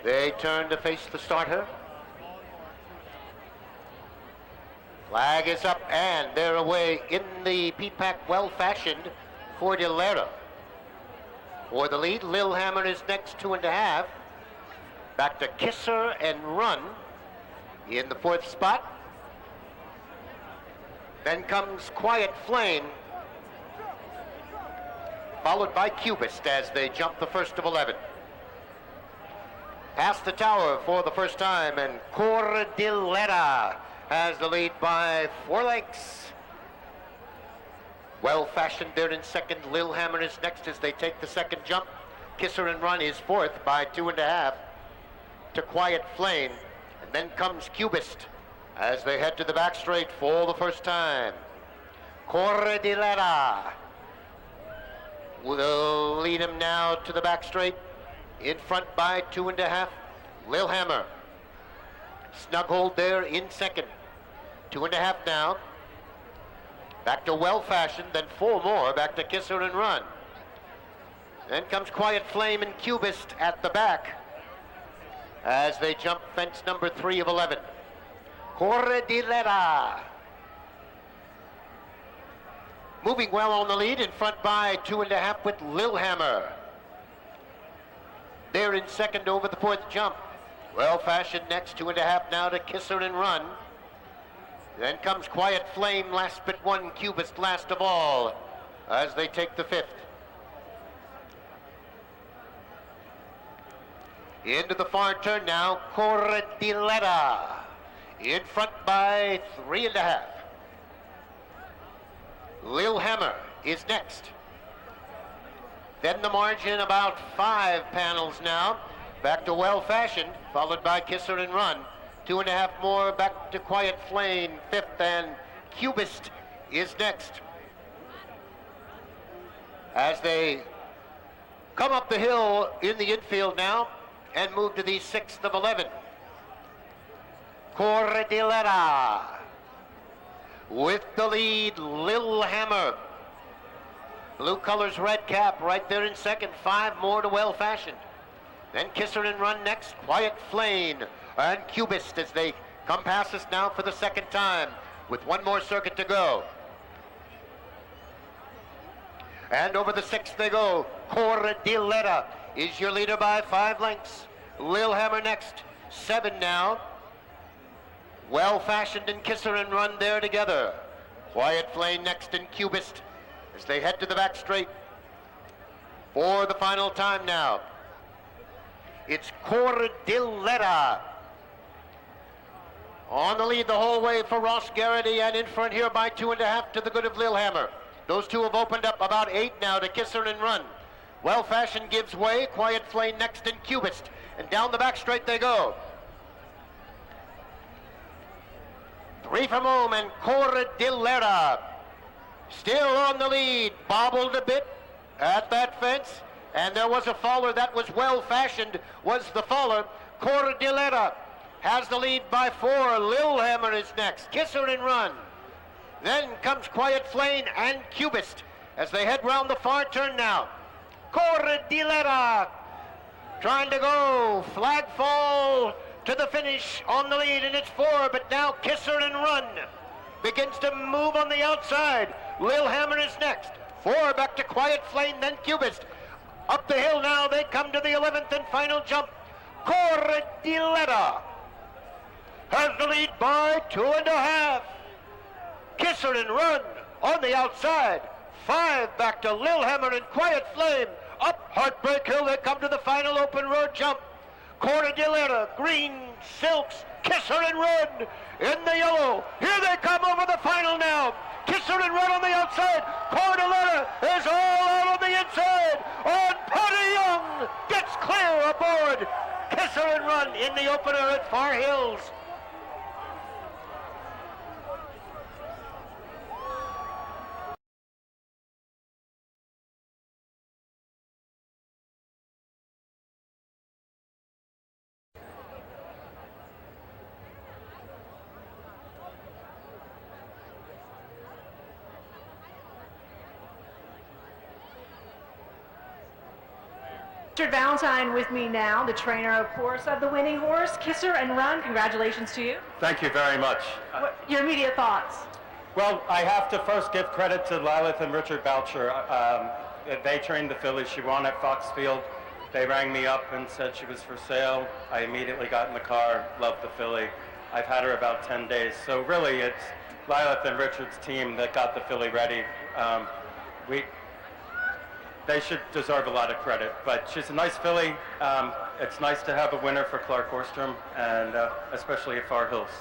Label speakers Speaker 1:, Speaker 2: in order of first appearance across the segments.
Speaker 1: They turn to face the starter. Flag is up, and they're away in the Peapack, well-fashioned for Delera. For the lead, Lillehammer is next, 2.5. Back to Kisser and Run in the 4th spot. Then comes Quiet Flame, followed by Cubist as they jump the first of 11. Past the tower for the first time, and Cordillera has the lead by 4 lengths. Well-fashioned there in second. Lillehammer is next as they take the second jump. Kisser and Run is 4th by 2.5 to Quiet Flame. And then comes Cubist as they head to the back straight for the first time. Cordillera will lead him now to the back straight. In front by 2.5, Lillehammer. Snug hold there in second. 2.5 now. Back to Well-Fashioned, then 4 more, back to Kisser and Run. Then comes Quiet Flame and Cubist at the back as they jump fence number 3 of 11. Cordillera moving well on the lead, in front by 2.5 with Lillehammer. They're in second over the 4th jump. Well-Fashioned next, 2.5 now to Kisser and Run. Then comes Quiet Flame, last but one, Cubist last of all, as they take the 5th. Into the far turn now, Cordillera. In front by 3.5. Lillehammer is next. Then the margin about 5 panels now. Back to Well-Fashioned, followed by Kisser and Run. 2.5 more back to Quiet Flame, 5th, and Cubist is next. As they come up the hill in the infield now and move to the 6th of 11. Cordillera with the lead, Lillehammer. Blue colors, red cap, right there in second. 5 more to Well-Fashioned. Then Kisser and Run next, Quiet Flame and Cubist as they come past us now for the second time with 1 more circuit to go. And over the 6th they go. Cordillera is your leader by 5 lengths. Lillehammer next, 7 now. Well-Fashioned and Kisser and Run there together. Quiet Flame next and Cubist as they head to the back straight for the final time now. It's Cordillera on the lead the whole way for Ross Garrity, and in front here by 2.5 to the good of Lillehammer. Those two have opened up about 8 now to Kisser and Run. Well-Fashioned gives way, Quiet Flame next and Cubist, and down the back straight they go. 3 from home, and Cordillera still on the lead, bobbled a bit at that fence, and there was a faller. That was Well-Fashioned was the faller. Cordillera has the lead by 4. Lillehammer is next. Kisser and Run. Then comes Quiet Flame and Cubist as they head round the far turn now. Cordillera trying to go. Flag fall to the finish on the lead, and it's 4, but now Kisser and Run begins to move on the outside. Lillehammer is next. 4 back to Quiet Flame, then Cubist. Up the hill now, they come to the 11th and final jump. Cordillera has the lead by 2.5. Kisser and Run on the outside. 5 back to Lillehammer and Quiet Flame. Up Heartbreak Hill, they come to the final open road jump. Cordillera, green silks, Kisser and Run in the yellow. Here they come over the final now. Kisser and Run on the outside. Cordillera is all out on the inside. On Paddy Young gets clear aboard. Kisser and Run in the opener at Far Hills.
Speaker 2: Richard Valentine with me now, the trainer, of course, of the winning horse, Kisser and Run. Congratulations to you.
Speaker 3: Thank you very much.
Speaker 2: Your immediate thoughts?
Speaker 3: Well, I have to first give credit to Lilith and Richard Boucher. They trained the filly. She won at Foxfield. They rang me up and said she was for sale. I immediately got in the car, loved the filly. I've had her about 10 days. So really, it's Lilith and Richard's team that got the filly ready. They should deserve a lot of credit, but she's a nice filly. It's nice to have a winner for Clark Orstrom, and especially at Far Hills.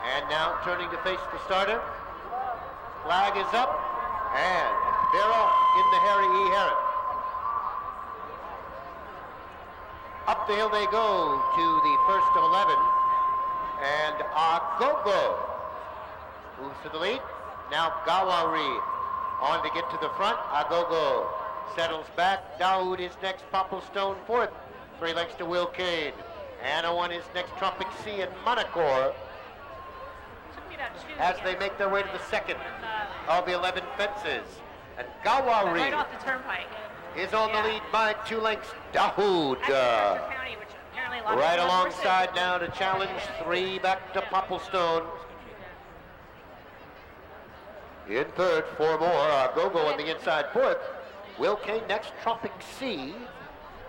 Speaker 1: And now turning to face the starter. Flag is up, and they're off in the Harry E. Herrick. Up the hill they go to the first of 11, and Agogo moves to the lead. Now Gawari on to get to the front. Agogo settles back. Daoud is next. Popplestone fourth. 3 lengths to Will Kane. Anna 1 is next. Tropic Sea and Monacore as they make their way to the second of the 11 fences. And Gawari
Speaker 2: right off the turnpike
Speaker 1: is on the lead by 2 lengths. Dahoud right alongside now to challenge 3 back to Popplestone. In third, 4 more. Agogo on the inside fourth. Will Kane next. Tropic Sea.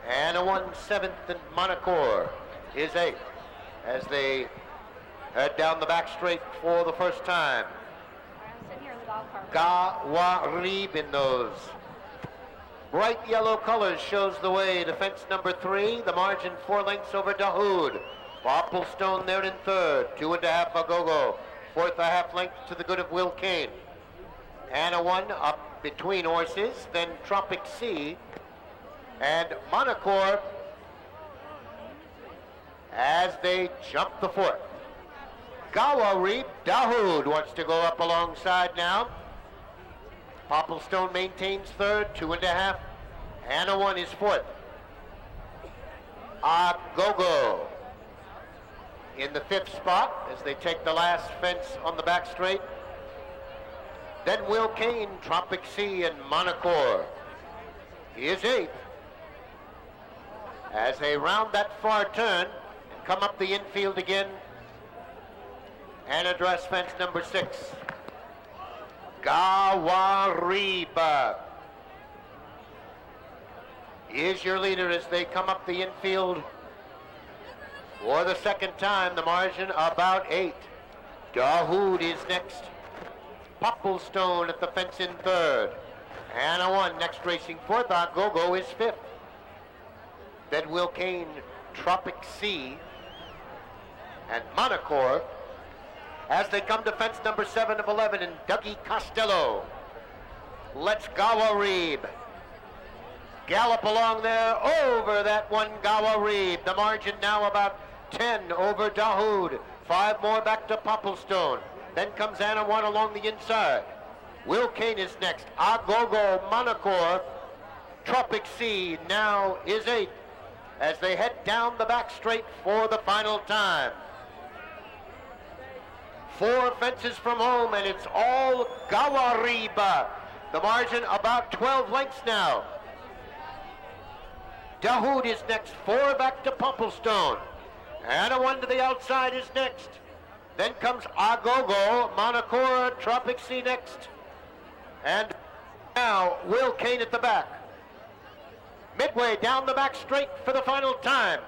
Speaker 1: Anna 1 7th, and Monacore is 8th as they head down the back straight for the first time. Gawarib in those bright yellow colors shows the way to fence number 3. The margin 4 lengths over Dahoud. Popplestone there in third. 2.5 Agogo. Fourth, a half length to the good of Will Kane. Anna 1 up between horses. Then Tropic Sea and Monacore as they jump the fourth. Gawarib, Dahoud wants to go up alongside now. Popplestone maintains third, 2.5. Anna 1 is fourth. Agogo in the 5th spot as they take the last fence on the back straight. Then Will Kane, Tropic Sea, and Monacore is 8th as they round that far turn and come up the infield again and address fence number 6. Gawarib is your leader as they come up the infield for the second time. The margin about 8. Dahoud is next. Popplestone at the fence in third. Anna 1 next racing fourth. Agogo is 5th. Then Will Kane, Tropic Sea, and Monacore as they come to fence number 7 of 11 and Dougie Costello. Let's Gawarib gallop along there over that one. Gawarib, the margin now about 10 over Dahoud. 5 more back to Popplestone. Then comes Anna 1 along the inside. Will Kane is next. Agogo, Monacore, Tropic Sea now is 8th as they head down the back straight for the final time. 4 fences from home, and it's all Gawarib. The margin about 12 lengths now. Dahoud is next. 4 back to Popplestone. Anna 1 to the outside is next. Then comes Agogo, Monacore, Tropic Sea next. And now Will Kane at the back. Midway down the back straight for the final time.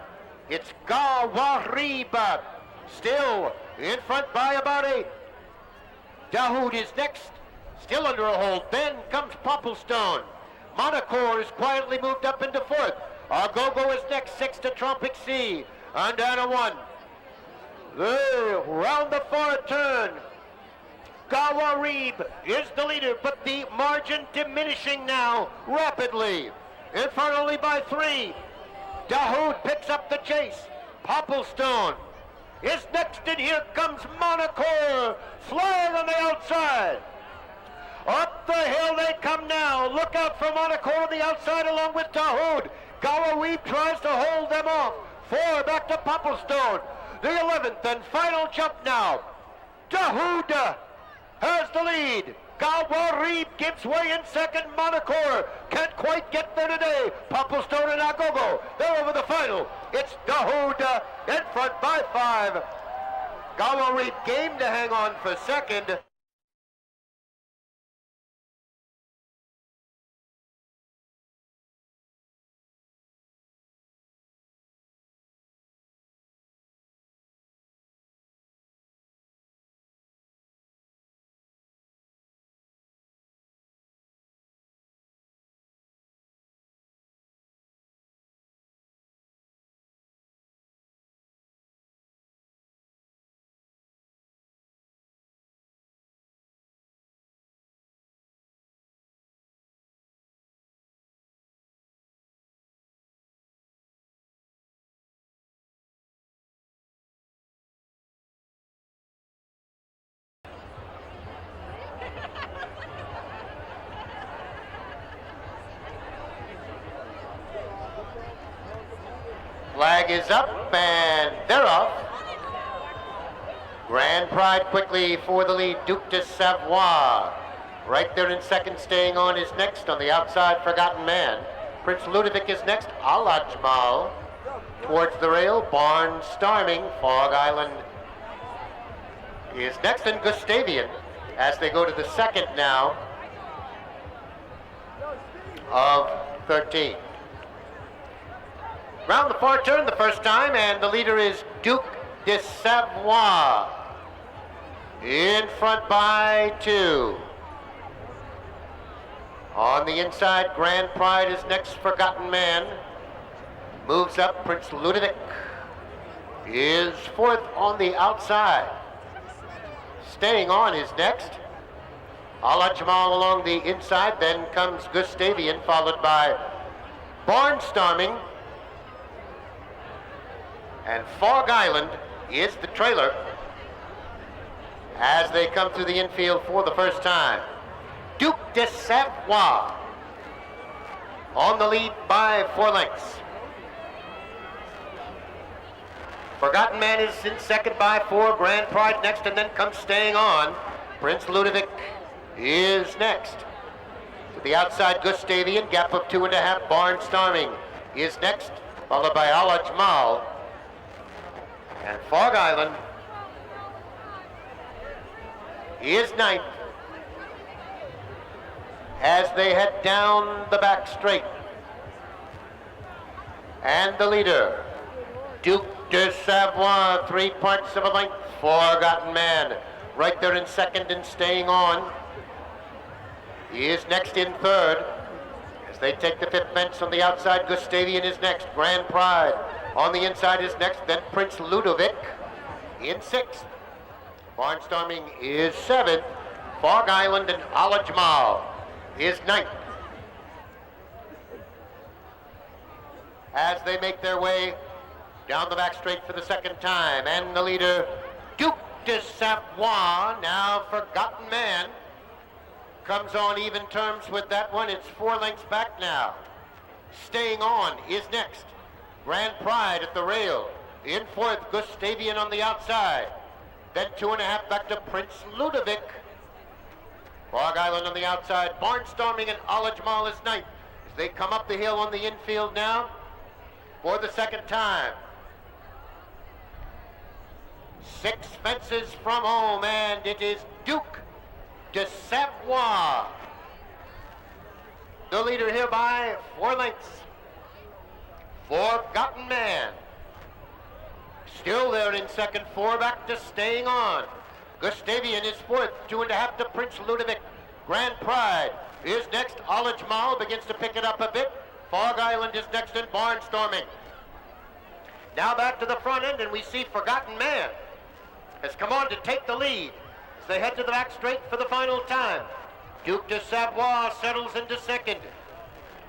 Speaker 1: It's Gawarib still in front by about 8. Dahoud is next, still under a hold. Then comes Popplestone. Monacore is quietly moved up into 4th. Agogo is next, 6 to Tropic Sea. And Anna 1. They round the far turn. Gawarib is the leader, but the margin diminishing now rapidly. In front only by 3. Dahoud picks up the chase. Popplestone is next, and here comes Monaco flying on the outside. Up the hill they come now. Look out for Monaco on the outside along with Dahoud. Gawaweeb tries to hold them off. 4 back to Popplestone. The 11th and final jump now. Dahoud has the lead. Gawaweeb gives way in second. Monaco can't quite get there today. Popplestone and Agogo, they're over the final. It's Dahoud in front by 5. Gawaweeb game to hang on for second. Flag is up and they're off. Grand Pride quickly for the lead. Duke de Savoie right there in second. Staying on is next. On the outside, Forgotten Man. Prince Ludovic is next. Alajmal towards the rail. Barnstorming. Fog Island is next, and Gustavian as they go to the second now of 13. Round the far turn the first time, and the leader is Duke de Savoie. In front by 2. On the inside, Grand Pride is next. Forgotten Man moves up. Prince Ludovic is fourth on the outside. Staying on is next. Alajmal along the inside, then comes Gustavian, followed by Barnstorming. And Fog Island is the trailer as they come through the infield for the first time. Duke de Savoie on the lead by 4 lengths. Forgotten Man is in second by 4. Grand Pride next, and then comes Staying On. Prince Ludovic is next. To the outside, Gustavian, gap of 2.5. Barnstorming is next, followed by Alajmal. And Fog Island is ninth as they head down the back straight. And the leader, Duke de Savoie, 3 parts of a length. Forgotten Man right there in second and Staying On. He is next in third. As they take the 5th fence on the outside, Gustavian is next. Grand Pride on the inside is next, then Prince Ludovic in 6th. Barnstorming is 7th. Fog Island and Alajmal is 9th. As they make their way down the back straight for the second time, and the leader, Duke de Savoie, now Forgotten Man, comes on even terms with that one. It's 4 lengths back now. Staying On is next. Grand Pride at the rail. In fourth, Gustavian on the outside. Then 2.5 back to Prince Ludovic. Fog Island on the outside. Barnstorming and Alajmal is ninth. As they come up the hill on the infield now for the second time. 6 fences from home, and it is Duke de Savoie, the leader here by 4 lengths. Forgotten Man still there in second. 4 back to Staying On. Gustavian is fourth. 2.5 to Prince Ludovic. Grand Pride is next. Alajmal begins to pick it up a bit. Fog Island is next, in Barnstorming. Now back to the front end, and we see Forgotten Man has come on to take the lead as they head to the back straight for the final time. Duke de Savoie settles into second.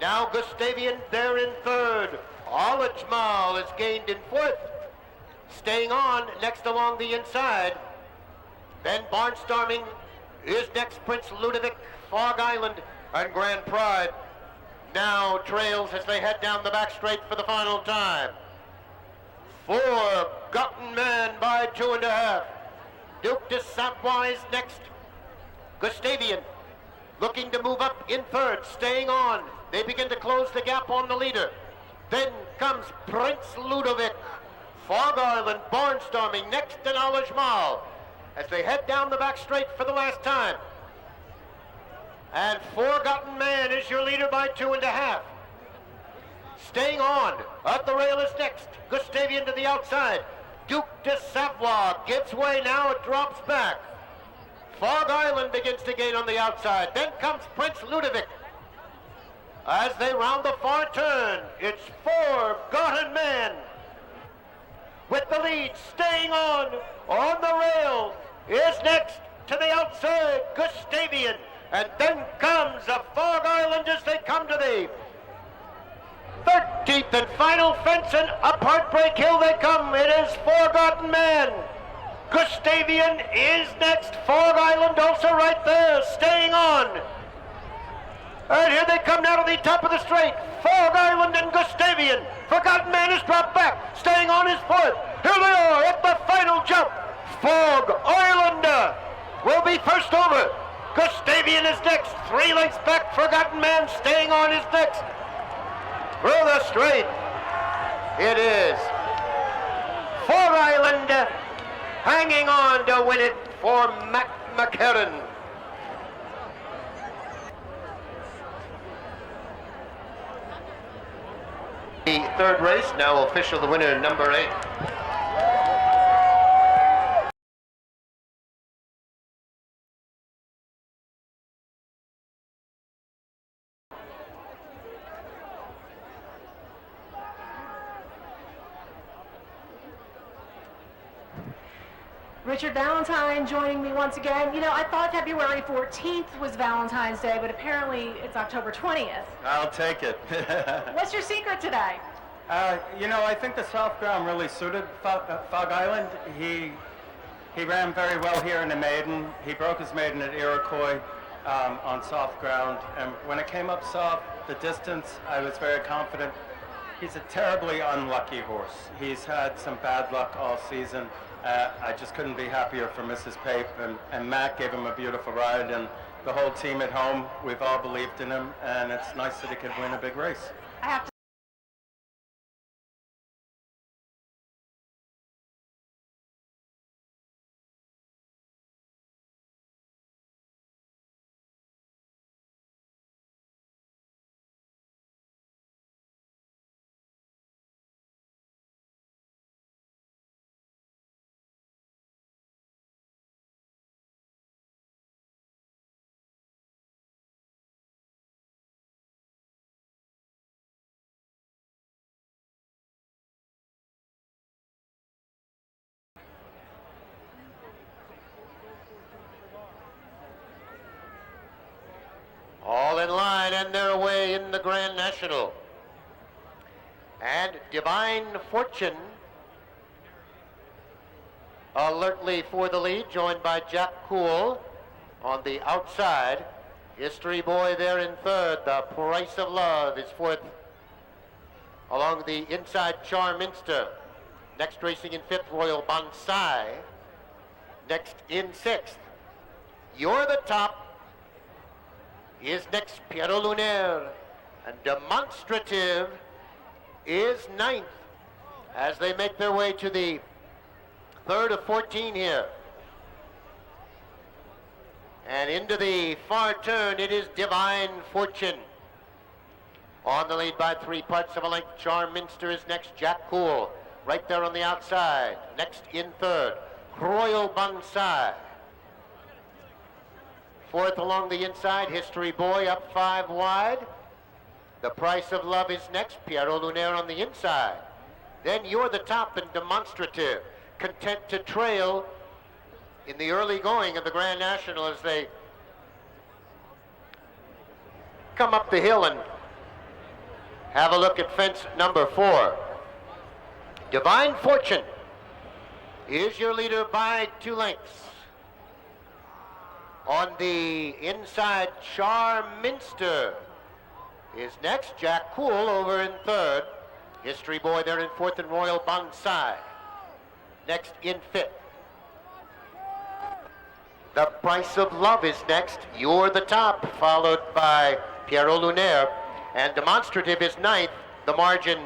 Speaker 1: Now Gustavian there in third. Olachmal is gained in fourth. Staying on next along the inside. Then Barnstorming is next. Prince Ludovic, Fog Island, and Grand Pride now trails as they head down the back straight for the final time. Forgotten Man by 2.5. Duke de Savoie is next. Gustavian looking to move up in third, staying on. They begin to close the gap on the leader. Then comes Prince Ludovic, Fog Island, Barnstorming, next to Knowledge Mall as they head down the back straight for the last time. And Forgotten Man is your leader by 2.5. Staying on, at the rail is next. Gustavian to the outside. Duke de Savoie gives way now, it drops back. Fog Island begins to gain on the outside. Then comes Prince Ludovic. As they round the far turn, it's Forgotten Man with the lead. Staying on the rail is next to the outside, Gustavian. And then comes a Fog Island as they come to the 13th and final fence, and up Heartbreak Hill they come. It is Forgotten Man. Gustavian is next. Fog Island also right there, staying on. And here they come now to the top of the straight. Fog Island and Gustavian. Forgotten Man has dropped back. Staying on his fourth. Here they are at the final jump. Fog Island will be first over. Gustavian is next. 3 lengths back. Forgotten Man staying on his next. Through the straight. It is Fog Island hanging on to win it for Matt McCarran. The third race, now official, the winner, number 8.
Speaker 2: Richard Valentine joining me once again. You know, I thought February 14th was Valentine's Day, but apparently it's October 20th.
Speaker 3: I'll take it.
Speaker 2: What's your secret today?
Speaker 3: You know, I think the soft ground really suited Fog Island. He ran very well here in the maiden. He broke his maiden at Iroquois on soft ground. And when it came up soft, the distance, I was very confident. He's a terribly unlucky horse. He's had some bad luck all season. I just couldn't be happier for Mrs. Pape, and Matt gave him a beautiful ride, and the whole team at home, we've all believed in him, and it's nice that he could win a big race.
Speaker 2: I have to
Speaker 1: All in line and they're away in the Grand National. And Divine Fortune alertly for the lead, joined by Jack Cool on the outside. History Boy there in third. The Price of Love is fourth. Along the inside, Charminster. Next racing in fifth, Royal Bonsai. Next in sixth, You're the Top is next, Piero Lunaire, and Demonstrative is ninth as they make their way to the third of 14 here. And into the far turn, it is Divine Fortune. On the lead by 3 parts of a length, Charminster is next, Jack Cool, right there on the outside. Next in third, Royal Bonsai. Fourth along the inside, History Boy up 5 wide. The Price of Love is next, Piero Lunaire on the inside. Then You're the Top and Demonstrative, content to trail in the early going of the Grand National as they come up the hill and Have a look at fence number 4. Divine Fortune is your leader by 2 lengths. On the inside, Charminster is next. Jack Cool over in 3rd. History Boy there in 4th, and Royal Bonsai next in 5th. The Price of Love is next. You're the Top, followed by Pierrot Lunaire. And Demonstrative is 9th. The margin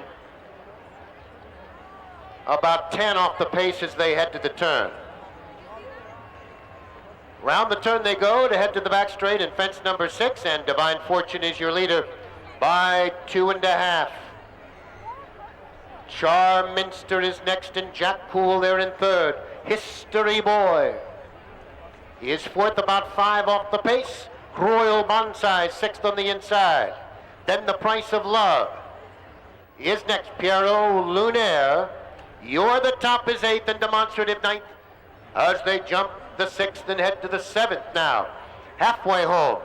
Speaker 1: about 10 off the pace as they head to the turn. Round the turn they go to head to the back straight in fence number 6, and Divine Fortune is your leader by 2.5. Charminster is next, and Jack Cool there in 3rd. History Boy is 4th, about 5 off the pace. Royal Bonsai 6th on the inside. Then The Price of Love is next. Pierrot Lunaire, You're the Top is 8th, and Demonstrative 9th as they jump the 6th and head to the 7th now. Halfway home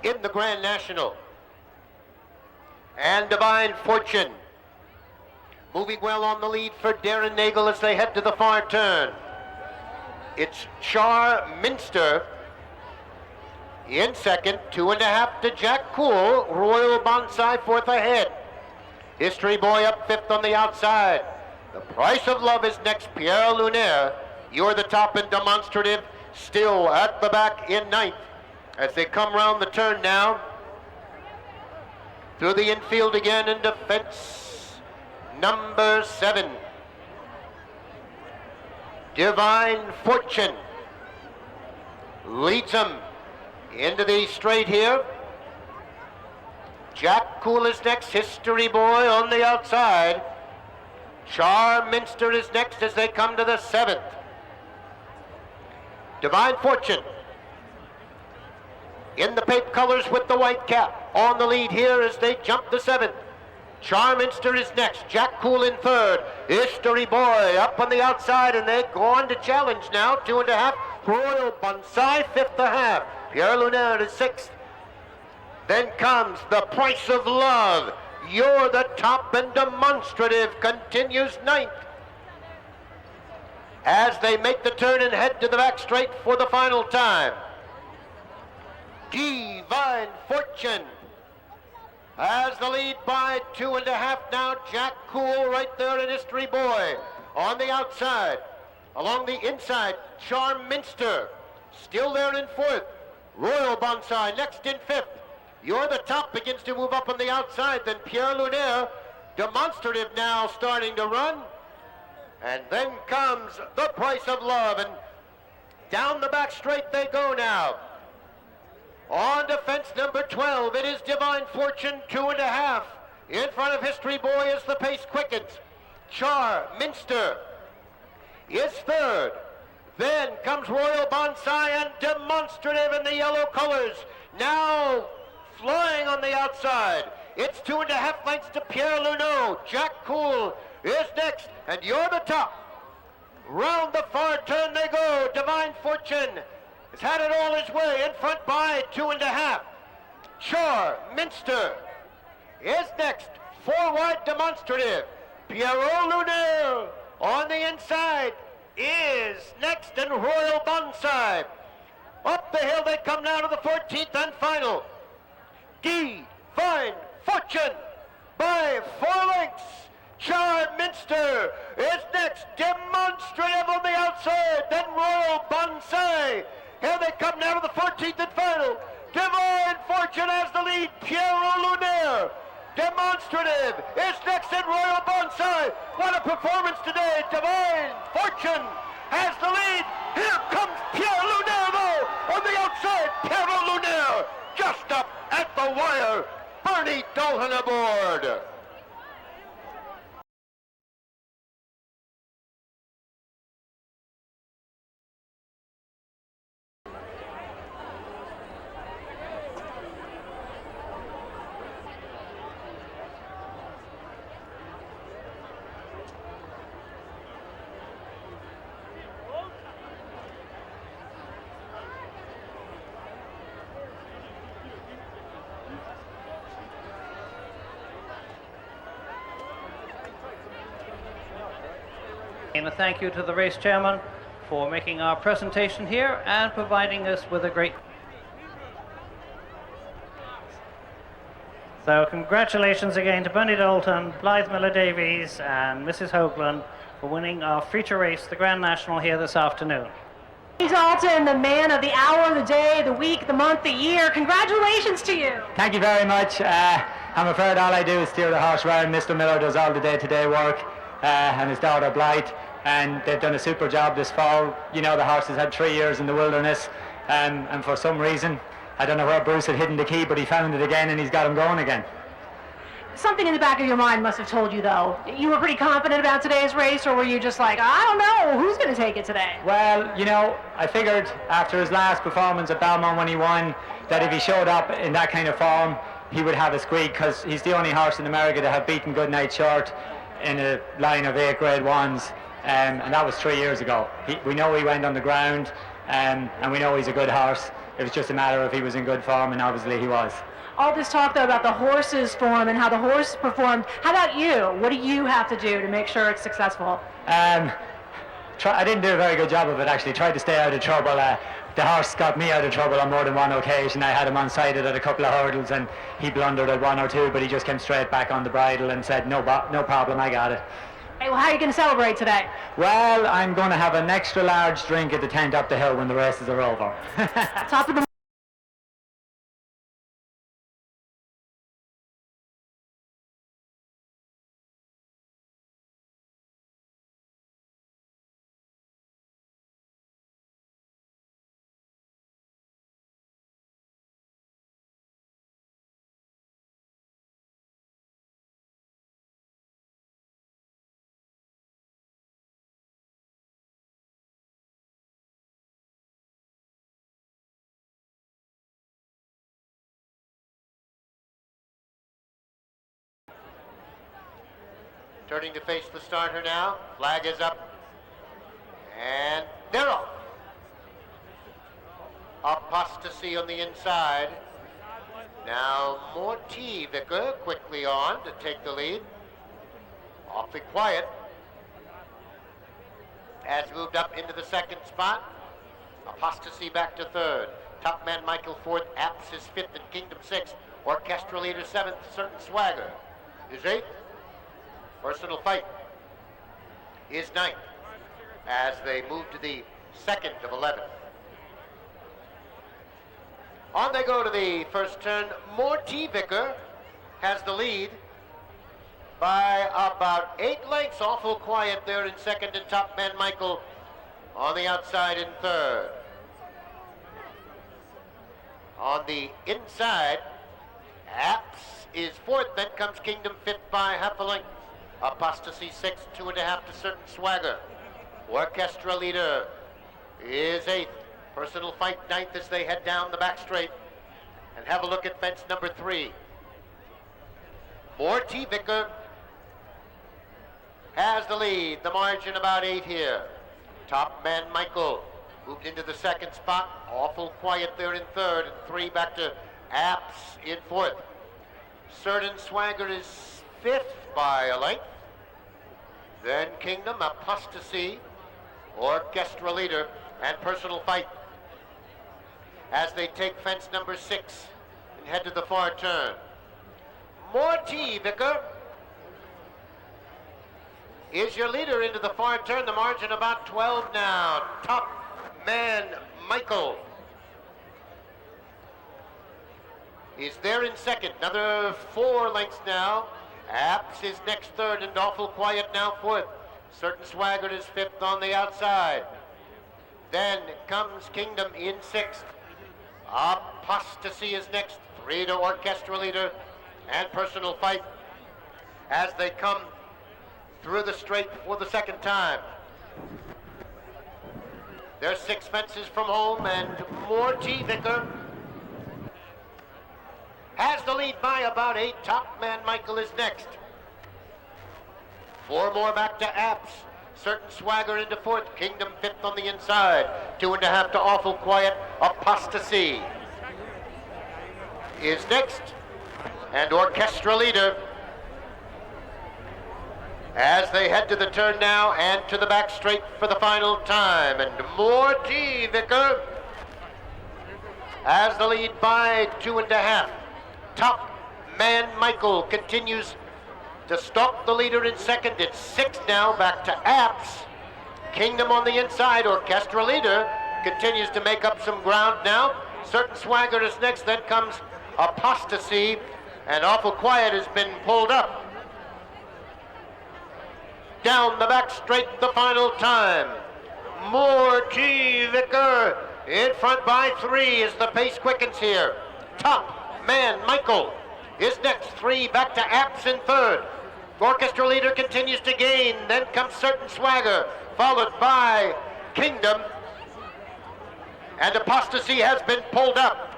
Speaker 1: in the Grand National. And Divine Fortune moving well on the lead for Darren Nagel as they head to the far turn. It's Charminster in 2nd, 2.5 to Jack Cool. Royal Bonsai 4th ahead. History Boy up 5th on the outside. The Price of Love is next. Pierre Lunaire, You're the Top, and Demonstrative still at the back in 9th as they come round the turn now. Through the infield again into fence number 7. Divine Fortune leads them into the straight here. Jack Cool is next. History Boy on the outside. Charminster is next as they come to the 7th. Divine Fortune in the pape colors with the white cap on the lead here as they jump the 7th. Charminster is next. Jack Cool in 3rd. History Boy up on the outside, and they go on to challenge now. 2.5. Royal Bonsai 5th a half. Pierre Lunaire is 6th. Then comes The Price of Love. You're the Top, and Demonstrative continues 9th as they make the turn and head to the back straight for the final time. Divine Fortune has the lead by 2.5 now. Jack Cool right there in History Boy on the outside. Along the inside, Charminster still there in 4th. Royal Bonsai next in 5th. You're the Top begins to move up on the outside. Then Pierre Lunaire, Demonstrative now starting to run. And then comes The Price of Love, and down the back straight they go now. On to fence number 12, it is Divine Fortune 2.5. In front of History Boy as the pace quickens. Charminster is 3rd. Then comes Royal Bonsai and Demonstrative in the yellow colors. Now flying on the outside. It's 2.5 lengths to Pierre Luneau. Jack Cool is next, and You're the Top. Round the far turn they go. Divine Fortune has had it all his way in front by 2.5. Charminster is next. 4 wide Demonstrative. Pierrot Lunaire on the inside is next, and Royal Bonsai. Up the hill they come now to the 14th and final. Divine Fortune by 4 lengths. Charminster is next. Demonstrative on the outside. Then Royal Bonsai. Here they come now to the 14th and final. Divine Fortune has the lead. Pierrot Lunaire. Demonstrative is next in Royal Bonsai. What a performance today. Divine Fortune has the lead. Here comes Pierre Lunaire though on the outside. Pierrot Lunaire just up at the wire. Bernie Dolhan aboard.
Speaker 4: And a thank you to the race chairman for making our presentation here and providing us with a great... So congratulations again to Bernie Dalton, Blythe Miller-Davies and Mrs. Hoagland for winning our feature race, the Grand National, here this afternoon.
Speaker 2: Dalton, the man of the hour, the day, the week, the month, the year. Congratulations to you.
Speaker 5: Thank you very much. I'm afraid all I do is steer the horse around. Mr. Miller does all the day-to-day work, and his daughter Blythe, and they've done a super job this fall. You know, the horse has had 3 years in the wilderness, and for some reason, I don't know where Bruce had hidden the key, but he found it again, and he's got him going again.
Speaker 2: Something in the back of your mind must have told you, though. You were pretty confident about today's race, or were you just like, I don't know, who's going to take it today?
Speaker 5: Well, you know, I figured after his last performance at Belmont when he won, that if he showed up in that kind of form, he would have a squeak, because he's the only horse in America to have beaten Goodnight Short in a line of 8 Grade 1s, and that was 3 years ago. We know he went on the ground, and we know he's a good horse. It was just a matter of he was in good form, and obviously he was.
Speaker 2: All this talk, though, about the horse's form and how the horse performed. How about you? What do you have to do to make sure it's successful?
Speaker 5: I didn't do a very good job of it, actually. Tried to stay out of trouble. The horse got me out of trouble on more than one occasion. I had him unsighted at a couple of hurdles, and he blundered at 1 or 2, but he just came straight back on the bridle and said, no problem, I got it.
Speaker 2: Hey, well, how are you going to celebrate today?
Speaker 5: Well, I'm going to have an extra large drink at the tent up the hill when the races are over.
Speaker 2: Top of the
Speaker 1: Turning to face the starter now. Flag is up. And they're off. Apostasy on the inside. Now Morty Vicker quickly on to take the lead. Awfully quiet. Has moved up into the second spot. Apostasy back to third. Top man Michael fourth. Apps is fifth and Kingdom sixth. Orchestra leader seventh. Certain Swagger is eighth. Personal Fight is ninth as they move to the second of 11. On they go to the first turn. Morty Vicker has the lead by about 8 lengths. Awful quiet there in second, and Top Man Michael on the outside in third. On the inside, Apps is fourth, then comes Kingdom fifth by half a length. Apostasy sixth, 2.5 to Certain Swagger. Orchestra leader is eighth. Personal Fight ninth as they head down the back straight. And have a look at fence number 3. Morty Vicker has the lead. The margin about 8 here. Top Man Michael moved into the second spot. Awful quiet there in third, and 3 back to Apps in fourth. Certain Swagger is fifth by a length. Then Kingdom, Apostasy, Orchestra leader, and Personal Fight as they take fence number 6 and head to the far turn. Morty Vicker is your leader into the far turn. The margin about 12 now. Top Man Michael is there in second. Another 4 lengths now. Apps is next third, and Awful Quiet now fourth. Certain Swagger is fifth on the outside. Then comes Kingdom in sixth. Apostasy is next. 3 to Orchestra leader and Personal Fight as they come through the straight for the second time. There's 6 fences from home, and Morty Vicker has the lead by about 8. Top Man Michael is next. 4 more back to Apps. Certain Swagger into fourth. Kingdom fifth on the inside. 2.5 to Awful Quiet. Apostasy is next. And Orchestra leader as they head to the turn now and to the back straight for the final time. And Morty Vicker has the lead by 2.5. Top Man Michael continues to stalk the leader in second. It's 6 now, back to Apps. Kingdom on the inside. Orchestra Leader continues to make up some ground now. Certain Swagger is next, then comes Apostasy, and Awful Quiet has been pulled up. Down the back straight, the final time. Morty Vicker in front by 3 as the pace quickens here. Top Man Michael is next, 3 back to Apps in third. Orchestra Leader continues to gain, then comes Certain Swagger, followed by Kingdom, and Apostasy has been pulled up.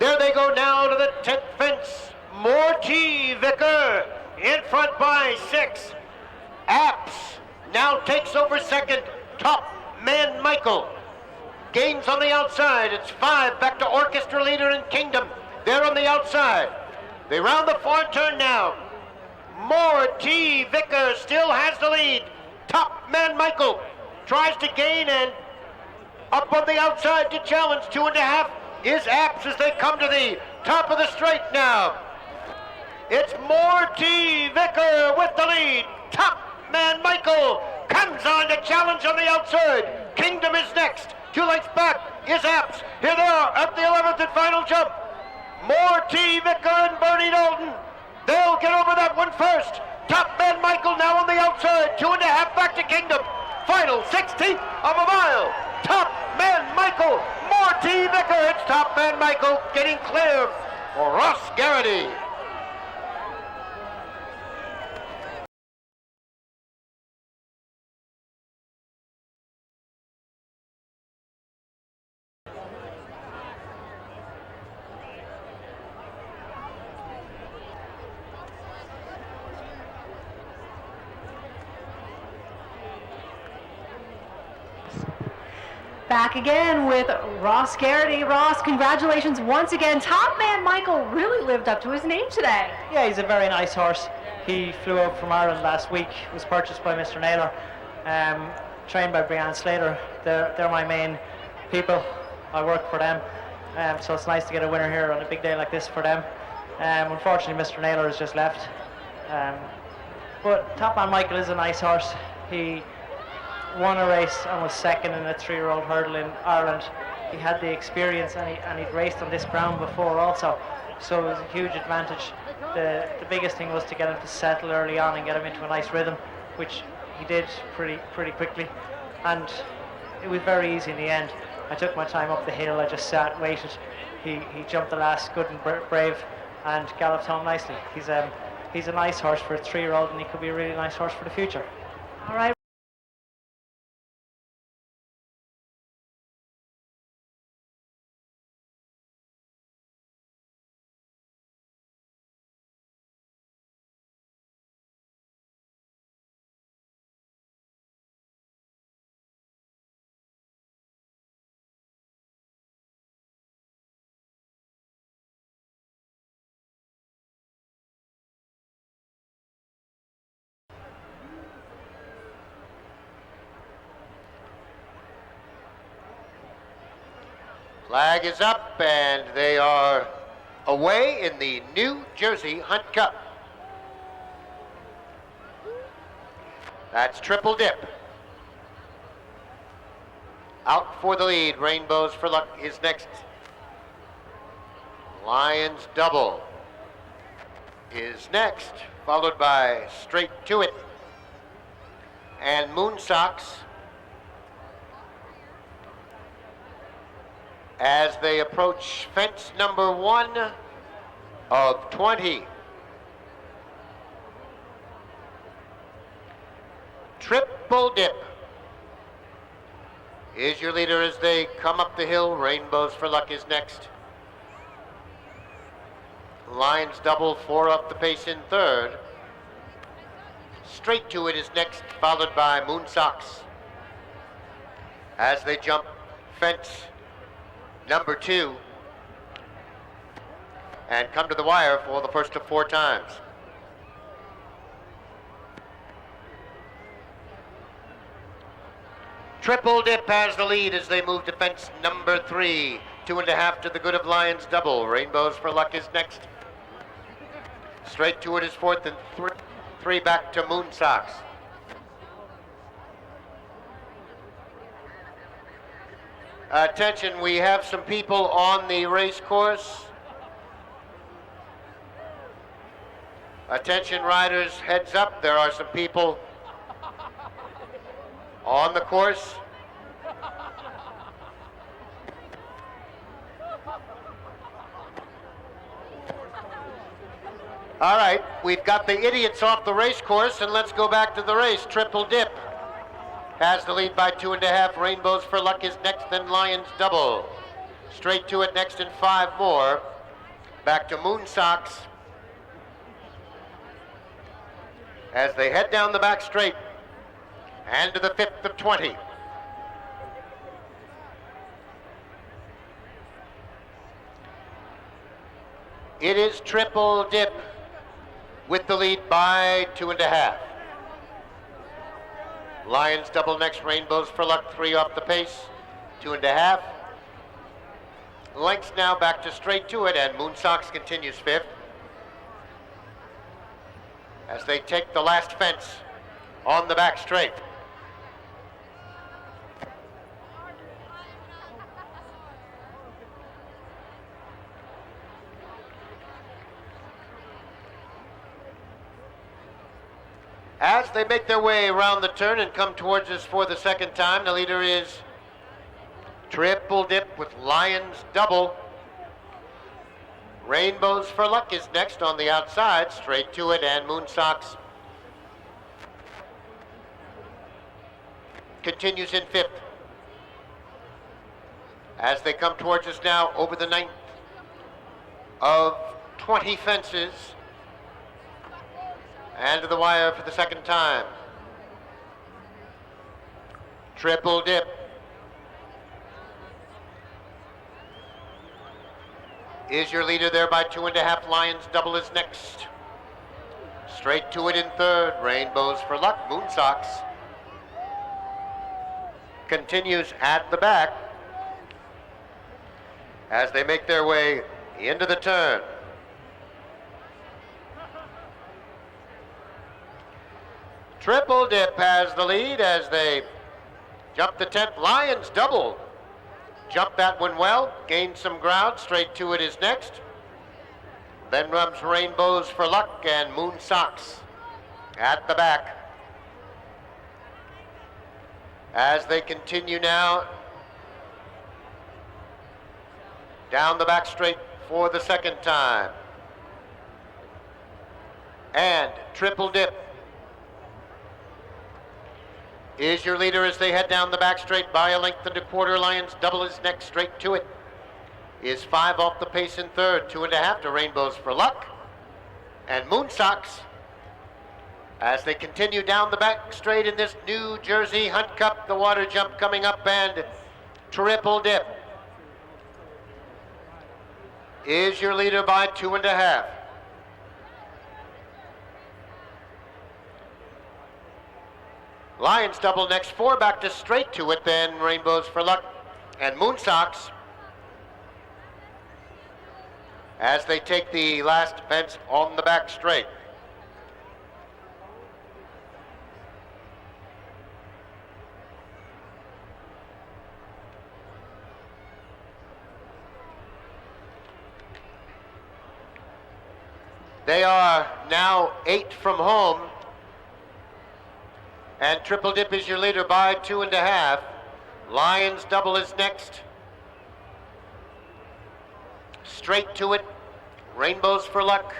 Speaker 1: There they go now to the 10th fence. Morty Vicker in front by 6. Apps now takes over second. Top Man Michael gains on the outside. It's 5 back to Orchestra Leader and Kingdom. They're on the outside. They round the far turn now. Morty Vicker still has the lead. Top Man Michael tries to gain, and up on the outside to challenge. 2.5 is Apps as they come to the top of the straight now. It's Morty Vicker with the lead. Top Man Michael comes on to challenge on the outside. Kingdom is next. 2 lengths back is Apps. Here they are at the 11th and final jump. Morty Vicker and Bernie Dalton. They'll get over that one first. Top Man Michael now on the outside. 2.5 back to Kingdom. Final 16th of a mile. Top Man Michael. Morty Vicker. It's Top Man Michael getting clear for Ross Garrity.
Speaker 2: Back again with Ross Garrity. Ross, congratulations once again. Top Man Michael really lived up to his name today.
Speaker 4: Yeah, he's a very nice horse. He flew out from Ireland last week, was purchased by Mr. Naylor, trained by Brianne Slater. They're my main people. I work for them, so it's nice to get a winner here on a big day like this for them. Unfortunately, Mr. Naylor has just left. But Top Man Michael is a nice horse. He won a race and was second in a 3-year-old hurdle in Ireland. He had the experience, and he'd raced on this ground before also, so it was a huge advantage. The biggest thing was to get him to settle early on and get him into a nice rhythm, which he did pretty quickly, and it was very easy in the end. I took my time up the hill. I just sat, waited. He jumped the last good and brave and galloped home nicely. He's a nice horse for a 3-year-old, and he could be a really nice horse for the future.
Speaker 2: All right.
Speaker 1: Flag is up, and they are away in the New Jersey Hunt Cup. That's Triple Dip. Out for the lead. Rainbows for Luck is next. Lions Double is next, followed by Straight to It and Moon Socks as they approach fence number 1 of 20. Triple Dip is your leader as they come up the hill. Rainbows for Luck is next. Lions Double 4 up the pace in third. Straight to It is next, followed by Moon Socks as they jump fence number 2 and come to the wire for the first of 4 times. Triple Dip has the lead as they move to fence number 3. 2.5 to the good of Lions Double. Rainbows for Luck is next. Straight to it is 4th, and 3 back to Moon Sox. Attention, we have some people on the race course. Attention riders, heads up, there are some people on the course. All right, we've got the idiots off the race course, and let's go back to the race. Triple Dip has the lead by 2.5. Rainbows for Luck is next, then Lions Double. Straight to it next, and 5 more. Back to Moon Sox as they head down the back straight and to the 5th of 20. It is Triple Dip with the lead by 2.5. Lions Double next, Rainbows for Luck, 3 off the pace, 2.5. Lengths now back to straight to it, and Moon Sox continues 5th as they take the last fence on the back straight. As they make their way around the turn and come towards us for the second time, the leader is Triple Dip with Lions Double. Rainbows for Luck is next on the outside, straight to it, and Moon Sox continues in 5th. As they come towards us now over the 9th of 20 fences, and to the wire for the second time. Triple Dip is your leader there by 2.5. Lions Double is next. Straight to it in 3rd. Rainbows for Luck. Moon Sox continues at the back as they make their way into the turn. Triple Dip has the lead as they jump the 10th. Lions Double jumped that one well, gained some ground. Straight to it is next. Then comes Rainbows for Luck and Moon Sox at the back as they continue now down the back straight for the second time. And Triple Dip is your leader as they head down the back straight by a length and a quarter. Lions Double is next, straight to it is 5 off the pace in 3rd. 2.5 to Rainbows for Luck and Moon Sox as they continue down the back straight in this New Jersey Hunt Cup. The water jump coming up, and Triple Dip is your leader by 2.5. Lions Double next, 4 back to straight to it, then Rainbows for Luck and Moon Sox as they take the last fence on the back straight. They are now 8 from home, and Triple Dip is your leader by 2.5. Lions Double is next. Straight to it, Rainbows for Luck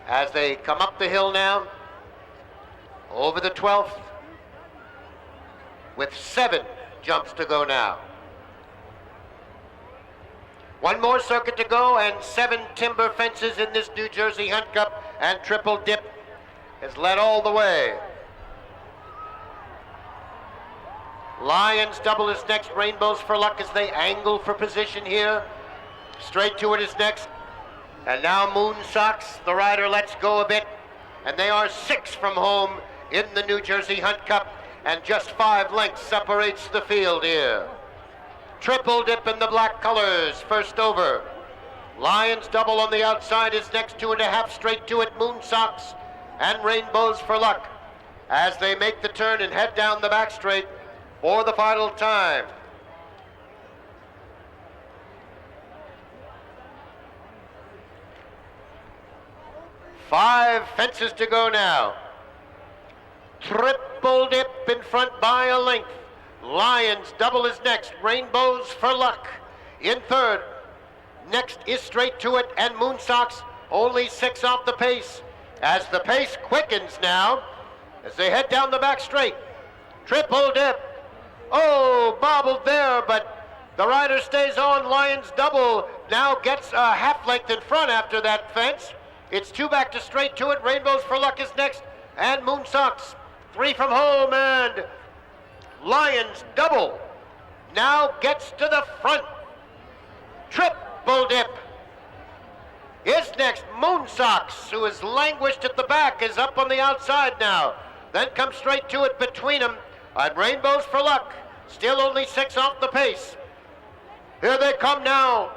Speaker 1: as they come up the hill now over the 12th with 7 jumps to go now. One more circuit to go and 7 timber fences in this New Jersey Hunt Cup, and Triple Dip has led all the way. Lions Double is next. Rainbows for Luck as they angle for position here. Straight to it is next. And now Moon Sox, the rider, lets go a bit. And they are 6 from home in the New Jersey Hunt Cup. and just 5 lengths separates the field here. Triple Dip in the black colors, first over. Lions Double on the outside is next, 2.5 straight to it. Moon Socks and Rainbows for Luck as they make the turn and head down the back straight for the final time. Five fences to go now. Triple Dip in front by a length. Lions Double is next. Rainbows for Luck in third. Next is Straight to It and Moon Socks, only 6 off the pace. As the pace quickens now, as they head down the back straight. Triple Dip. Oh, bobbled there, but the rider stays on. Lions Double now gets a half length in front after that fence. It's 2 back to Straight to It. Rainbows for Luck is next, and Moon Socks. 3 from home, and Lions Double now gets to the front. Triple Dip is next. Moon Socks, who has languished at the back, is up on the outside now. Then comes Straight to It between them, and Rainbows for Luck, still only 6 off the pace. Here they come now.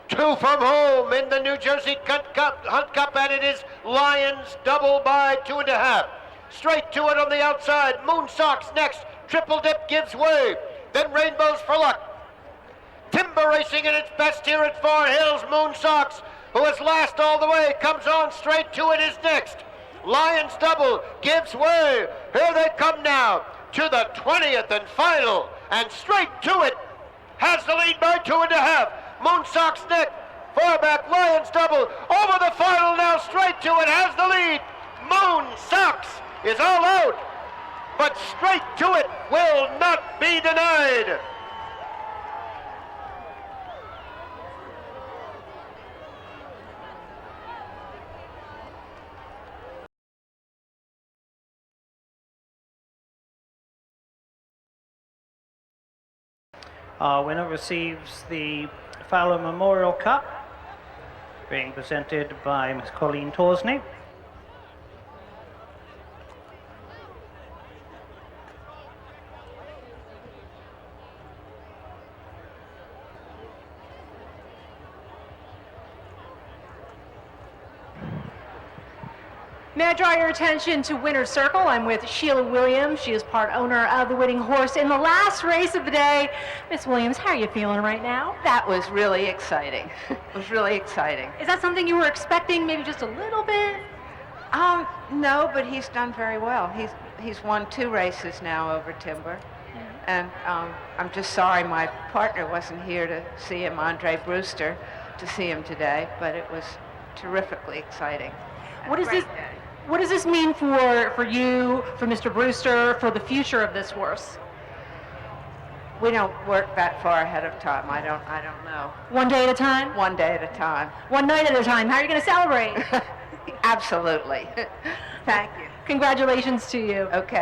Speaker 1: 2 from home in the New Jersey Hunt Cup, and it is Lions Double by 2.5. Straight to It on the outside. Moon Socks next. Triple Dip gives way. Then Rainbows for Luck. Timber racing at its best here at Far Hills. Moon Socks, who is last all the way, comes on. Straight to It is next. Lions Double gives way. Here they come now to the 20th and final. And Straight to It has the lead by 2.5. Moon Socks next. Far back, Lions Double over the final now. Straight to It has the lead. Moon Socks is all out, but Straight to It will not be denied.
Speaker 6: Our winner receives the Fowler Memorial Cup, being presented by Ms. Colleen Torsney.
Speaker 2: May I draw your attention to Winner's Circle? I'm with Sheila Williams. She is part owner of the winning horse in the last race of the day. Miss Williams, how are you feeling right now?
Speaker 7: That was really exciting. It was really exciting.
Speaker 2: Is that something you were expecting, maybe just a little bit?
Speaker 7: No, but he's done very well. He's won 2 races now over Timber. And I'm just sorry my partner wasn't here to see him, Andre Brewster, to see him today, but it was terrifically exciting.
Speaker 2: What does this mean for you, for Mr. Brewster, for the future of this horse?
Speaker 7: We don't work that far ahead of time. I don't know.
Speaker 2: One day at a time?
Speaker 7: One day at a time.
Speaker 2: One night at a time. How are you going to celebrate?
Speaker 7: Absolutely. Thank you.
Speaker 2: Congratulations to you.
Speaker 7: Okay.